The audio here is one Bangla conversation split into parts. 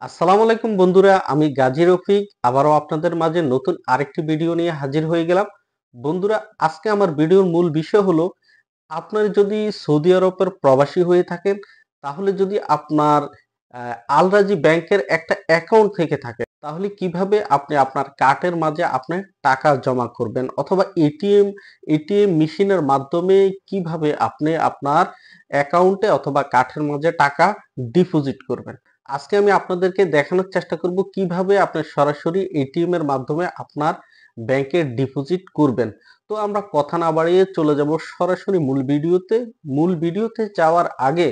আসসালামু আলাইকুম বন্ধুরা, আমি গাজী রফিক আবারও আপনাদের মাঝে নতুন আরেকটি ভিডিও নিয়ে হাজির হয়ে গেলাম। বন্ধুরা, আজকে আমার ভিডিওর মূল বিষয় হলো আপনার যদি সৌদি আরবের প্রবাসী হয়ে থাকেন, তাহলে যদি আপনার আল রাজি ব্যাংকের একটা অ্যাকাউন্ট থেকে থাকে, তাহলে কিভাবে আপনি আপনার কার্ডের মাঝে আপনি টাকা জমা করবেন, অথবা এটিএম মেশিনের মাধ্যমে কিভাবে আপনি আপনার অ্যাকাউন্টে অথবা কার্ডের মাঝে টাকা ডিপোজিট করবেন। আজকে আমি আপনাদেরকে দেখানোর চেষ্টা করব কিভাবে আপনি সরাসরি এটিএম এর মাধ্যমে আপনার ব্যাংকে ডিপোজিট করবেন। তো আমরা কথা না বাড়িয়ে চলে যাব সরাসরি মূল ভিডিওতে যাওয়ার আগে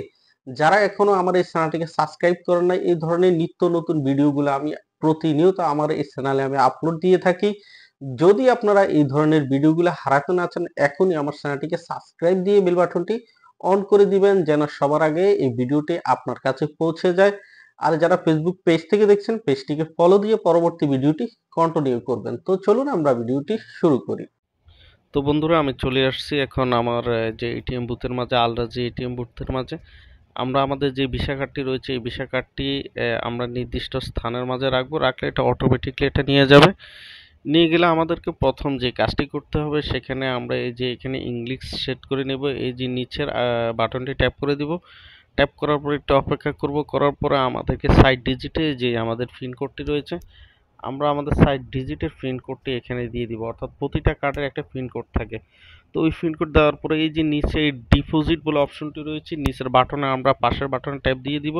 যারা এখনো আমার এই চ্যানেলটিকে সাবস্ক্রাইব করেন নাই, এই ধরনের নিত্য নতুন ভিডিওগুলো আমি প্রতিনিয়ত আমার এই চ্যানেলে আমি আপলোড দিয়ে থাকি। যদি আপনারা এই ধরনের ভিডিওগুলো হারাতে না চান, এখনই আমার চ্যানেলটিকে সাবস্ক্রাইব দিয়ে বেল বাটনটি অন করে দিবেন, যেন সবার আগে এই ভিডিওটি আপনার কাছে পৌঁছে যায়। আর যারা ফেসবুক পেজ থেকে দেখছেন, পেজটিকে ফলো দিয়ে পরবর্তী ভিডিওটি কন্টিনিউ করবেন। তো চলুন আমরা ভিডিওটি শুরু করি। তো বন্ধুরা, আমি চলে আসছি এখন আমার যে এটিএম বুথের মাঝে, আলরাজি এটিএম বুথের মাঝে। আমরা আমাদের যে ভিসা কার্ডটি রয়েছে, এই ভিসা কার্ডটি আমরা নির্দিষ্ট স্থানের মাঝে রাখবো। রাখলে এটা অটোমেটিকলি এটা নিয়ে যাবে। নিয়ে গেলে আমাদেরকে প্রথম যে কাজটি করতে হবে, সেখানে আমরা এই যে এখানে ইংলিশ সেট করে নেব। এই যে নিচের বাটনটি ট্যাপ করে দিব। ট্যাপ করার পর একটু অপেক্ষা করব। করার পরে আমাদেরকে সাইড ডিজিটে যে আমাদের পিন কোডটি রয়েছে, আমরা আমাদের সাইড ডিজিটের পিন কোডটি এখানে দিয়ে দিব। অর্থাৎ প্রতিটা কার্ডের একটা পিন কোড থাকে। তো ওই পিন কোড দেওয়ার পরে এই যে নিচে ডিপোজিট বলে অপশনটি রয়েছে, নিচের বাটনে আমরা পাশের বাটনে ট্যাপ দিয়ে দিব।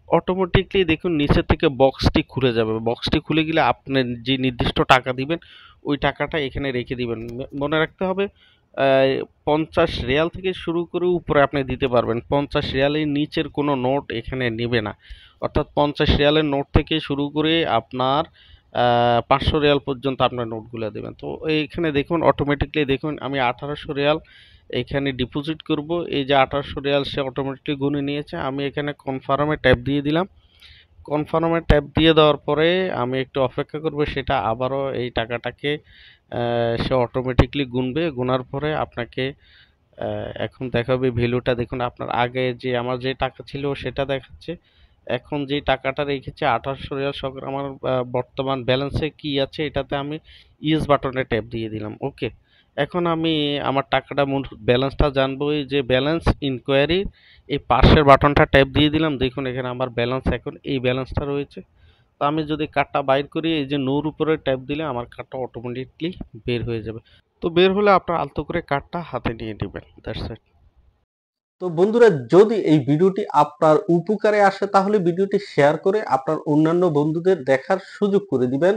অটোমেটিকলি দেখুন নিচের থেকে বক্সটি খুলে যাবে। বক্সটি খুলে গেলে আপনি যে নির্দিষ্ট টাকা দিবেন, ওই টাকাটা এখানে রেখে দিবেন। মনে রাখতে হবে, 50 রিয়াল থেকে শুরু করে উপরে আপনি দিতে পারবেন। 50 রিয়ালের নিচের কোনো নোট এখানে নেবে না। অর্থাৎ 50 রিয়ালের নোট থেকে শুরু করে আপনার 500 রিয়াল পর্যন্ত আপনার নোটগুলো দেবেন। তো এইখানে দেখুন অটোমেটিকলি দেখুন আমি 1800 রিয়াল এখানে ডিপোজিট করব। এই যে 1800 রিয়াল সে অটোমেটিকলি গুনে নিয়েছে। আমি এখানে কনফার্মে ট্যাপ দিয়ে দিলাম। কনফার্মে ট্যাপ দিয়ে দেওয়ার পরে আমি একটু অপেক্ষা করব, সেটা আবারও এই টাকাটাকে সে অটোমেটিকলি গুনবে। গুনার পরে আপনাকে এখন দেখাবে ভ্যালুটা। দেখুন আপনার আগে যে আমার যে টাকা ছিল সেটা দেখাচ্ছে। এখন যে টাকাটা রেখেছে 1800 রিয়াল সহকারে আমার বর্তমান ব্যালেন্সে কি আছে, এটাতে আমি ইয়েস বাটনে ট্যাপ দিয়ে দিলাম। ওকে, এখন আমি আমার টাকাটা মূল ব্যালেন্সটা জানবো। এই যে ব্যালেন্স ইনকোয়ারি, এই পাশের বাটনটা ট্যাপ দিয়ে দিলাম। দেখুন এখানে আমার ব্যালেন্স এখন এই ব্যালেন্সটা রয়েছে। তো আমি যদি কার্ডটা বাইর করি, এই যে নোর উপরে ট্যাপ দিলে আমার কার্ডটা অটোমেটিকলি বের হয়ে যাবে। তো বের হলে আপনার আলতো করে কার্ডটা হাতে নিয়ে নেবেন। That's it. তো বন্ধুরা, যদি এই ভিডিওটি আপনার উপকারে আসে, তাহলে ভিডিওটি শেয়ার করে আপনার অন্যান্য বন্ধুদের দেখার সুযোগ করে দিবেন।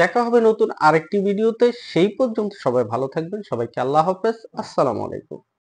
দেখা হবে নতুন আরেকটি ভিডিওতে। সেই পর্যন্ত সবাই ভালো থাকবেন। সবাইকে আল্লাহ হাফেজ। আসসালামু আলাইকুম।